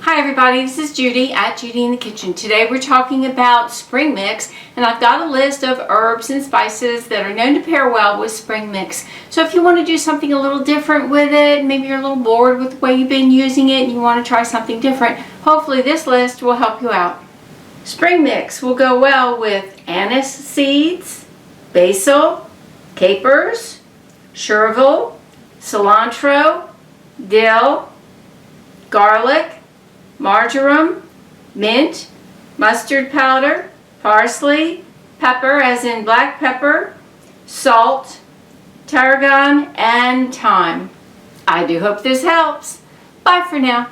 Hi everybody, this is Judy at Judy in the Kitchen. Today we're talking about spring mix, and I've got a list of herbs and spices that are known to pair well with spring mix. So if you want to do something a little different with it, maybe you're a little bored with the way you've been using it and you want to try something different, hopefully this list will help you out. Spring mix will go well with anise seeds, basil, capers, chervil, cilantro, dill, garlic, marjoram, mint, mustard powder, parsley, pepper as in black pepper, salt, tarragon, and thyme. I do hope this helps. Bye for now.